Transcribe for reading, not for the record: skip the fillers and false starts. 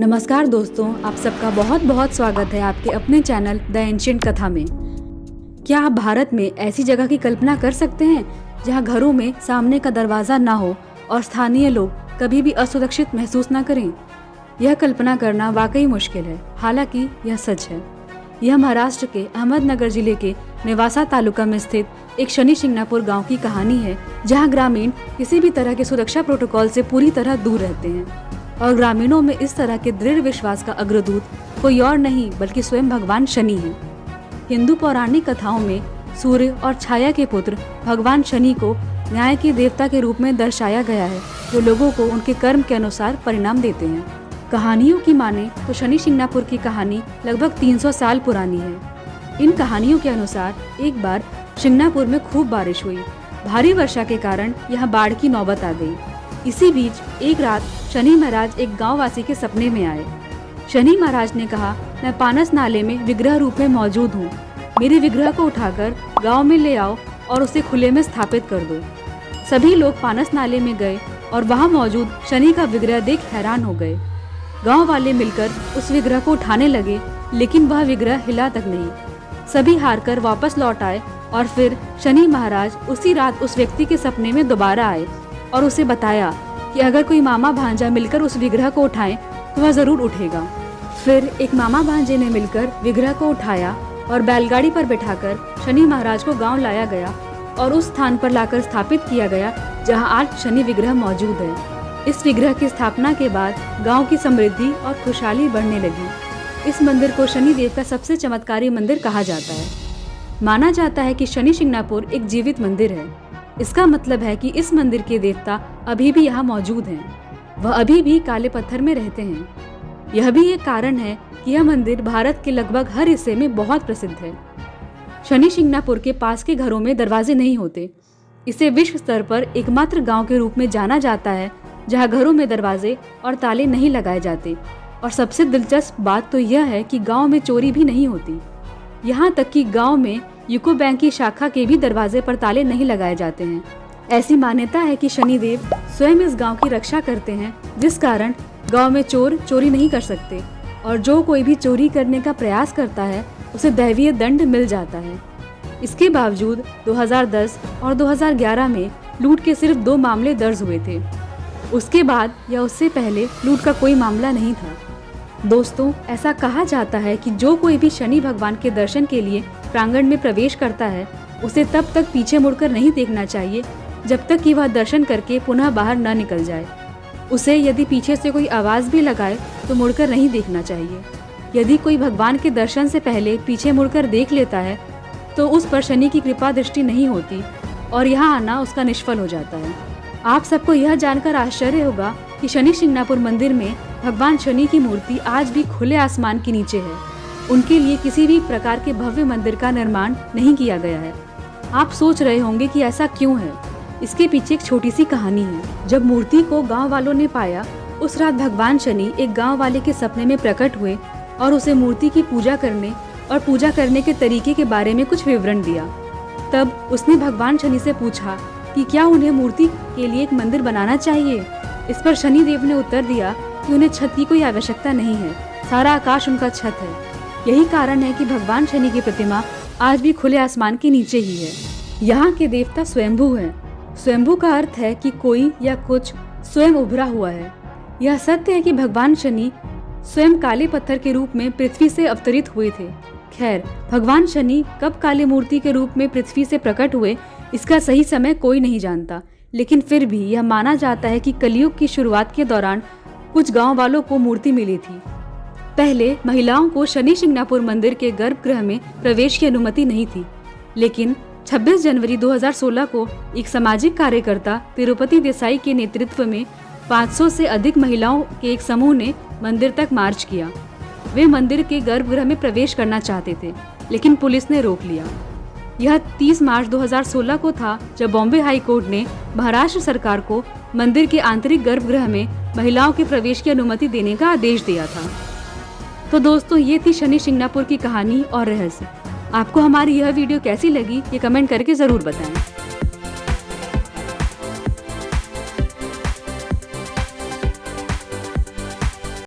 नमस्कार दोस्तों, आप सबका बहुत बहुत स्वागत है आपके अपने चैनल द एंशिएंट कथा में। क्या आप भारत में ऐसी जगह की कल्पना कर सकते हैं जहां घरों में सामने का दरवाज़ा ना हो और स्थानीय लोग कभी भी असुरक्षित महसूस ना करें? यह कल्पना करना वाकई मुश्किल है, हालांकि यह सच है। यह महाराष्ट्र के अहमदनगर जिले के नेवासा तालुका में स्थित एक शनि शिंगणापुर गाँव की कहानी है, जहाँ ग्रामीण किसी भी तरह के सुरक्षा प्रोटोकॉल से पूरी तरह दूर रहते हैं। और ग्रामीणों में इस तरह के दृढ़ विश्वास का अग्रदूत कोई और नहीं बल्कि स्वयं भगवान शनि है। हिंदू पौराणिक कथाओं में सूर्य और छाया के पुत्र भगवान शनि को न्याय के देवता के रूप में दर्शाया गया है, जो लोगों को उनके कर्म के अनुसार परिणाम देते हैं। कहानियों की माने तो शनि शिंगणापुर की कहानी लगभग 300 साल पुरानी है। इन कहानियों के अनुसार एक बार शिंगणापुर में खूब बारिश हुई। भारी वर्षा के कारण यहाँ बाढ़ की नौबत आ गई। इसी बीच एक रात शनि महाराज एक गाँव वासी के सपने में आए। शनि महाराज ने कहा, मैं पानस नाले में विग्रह रूप में मौजूद हूँ। मेरे विग्रह को उठाकर गांव में ले आओ और उसे खुले में स्थापित कर दो। सभी लोग पानस नाले में गए और वहाँ मौजूद शनि का विग्रह देख हैरान हो गए। गांव वाले मिलकर उस विग्रह को उठाने लगे, लेकिन वह विग्रह हिला तक नहीं। सभी हारकर वापस लौट आए और फिर शनि महाराज उसी रात उस व्यक्ति के सपने में दोबारा आए और उसे बताया कि अगर कोई मामा भांजा मिलकर उस विग्रह को उठाएं तो वह जरूर उठेगा। फिर एक मामा भांजे ने मिलकर विग्रह को उठाया और बैलगाड़ी पर बिठाकर शनि महाराज को गांव लाया गया और उस स्थान पर लाकर स्थापित किया गया जहां आज शनि विग्रह मौजूद है। इस विग्रह की स्थापना के बाद गांव की समृद्धि और खुशहाली बढ़ने लगी। इस मंदिर को शनि देव का सबसे चमत्कारी मंदिर कहा जाता है। माना जाता है कि शनि शिंगणापुर एक जीवित मंदिर है। इसका मतलब है कि इस मंदिर के देवता अभी भी यहाँ मौजूद हैं। वह अभी भी काले पत्थर में रहते हैं। यह भी एक कारण है कि यह मंदिर भारत के लगभग हर हिस्से में बहुत प्रसिद्ध है। शनि शिंगणापुर के पास के घरों में दरवाजे नहीं होते। इसे विश्व स्तर पर एकमात्र गांव के रूप में जाना जाता है जहां घरों में दरवाजे और ताले नहीं लगाए जाते। और सबसे दिलचस्प बात तो यह है कि गाँव में चोरी भी नहीं होती। यहाँ तक कि गाँव में यूको बैंक की शाखा के भी दरवाजे पर ताले नहीं लगाए जाते हैं। ऐसी मान्यता है कि शनिदेव स्वयं इस गांव की रक्षा करते हैं, जिस कारण गांव में चोर चोरी नहीं कर सकते और जो कोई भी चोरी करने का प्रयास करता है उसे दैवीय दंड मिल जाता है। इसके बावजूद 2010 और 2011 में लूट के सिर्फ 2 मामले दर्ज हुए थे। उसके बाद या उससे पहले लूट का कोई मामला नहीं था। दोस्तों, ऐसा कहा जाता है कि जो कोई भी शनि भगवान के दर्शन के लिए प्रांगण में प्रवेश करता है उसे तब तक पीछे मुड़कर नहीं देखना चाहिए जब तक कि वह दर्शन करके पुनः बाहर न निकल जाए। उसे यदि पीछे से कोई आवाज़ भी लगाए तो मुड़कर नहीं देखना चाहिए। यदि कोई भगवान के दर्शन से पहले पीछे मुड़कर देख लेता है तो उस पर शनि की कृपा दृष्टि नहीं होती और यहाँ आना उसका निष्फल हो जाता है। आप सबको यह जानकर आश्चर्य होगा कि शनि शिंगणापुर मंदिर में भगवान शनि की मूर्ति आज भी खुले आसमान के नीचे है। उनके लिए किसी भी प्रकार के भव्य मंदिर का निर्माण नहीं किया गया है। आप सोच रहे होंगे कि ऐसा क्यों है। इसके पीछे एक छोटी सी कहानी है। जब मूर्ति को गांव वालों ने पाया, उस रात भगवान शनि एक गांव वाले के सपने में प्रकट हुए और उसे मूर्ति की पूजा करने और पूजा करने के तरीके के बारे में कुछ विवरण दिया। तब उसने भगवान शनि से पूछा कि क्या उन्हें मूर्ति के लिए एक मंदिर बनाना चाहिए। इस पर शनि देव ने उत्तर दिया कि उन्हें छत की कोई आवश्यकता नहीं है, सारा आकाश उनका छत है। यही कारण है कि भगवान शनि की प्रतिमा आज भी खुले आसमान के नीचे ही है। यहाँ के देवता स्वयंभू हैं। स्वयंभू का अर्थ है कि कोई या कुछ स्वयं उभरा हुआ है। यह सत्य है कि भगवान शनि स्वयं काले पत्थर के रूप में पृथ्वी से अवतरित हुए थे। खैर, भगवान शनि कब काली मूर्ति के रूप में पृथ्वी से प्रकट हुए, इसका सही समय कोई नहीं जानता, लेकिन फिर भी यह माना जाता है कि कलयुग की शुरुआत के दौरान कुछ गाँव वालों को मूर्ति मिली थी। पहले महिलाओं को शनि शिंगणापुर मंदिर के गर्भगृह में प्रवेश की अनुमति नहीं थी, लेकिन 26 जनवरी 2016 को एक सामाजिक कार्यकर्ता तिरुपति देसाई के नेतृत्व में 500 से अधिक महिलाओं के एक समूह ने मंदिर तक मार्च किया। वे मंदिर के गर्भगृह में प्रवेश करना चाहते थे, लेकिन पुलिस ने रोक लिया। यह 30 मार्च 2016 को था जब बॉम्बे हाई कोर्ट ने महाराष्ट्र सरकार को मंदिर के आंतरिक गर्भगृह में महिलाओं के प्रवेश की अनुमति देने का आदेश दिया था। तो दोस्तों, ये थी शनि शिंगणापुर की कहानी और रहस्य। आपको हमारी यह वीडियो कैसी लगी ये कमेंट करके जरूर बताएं।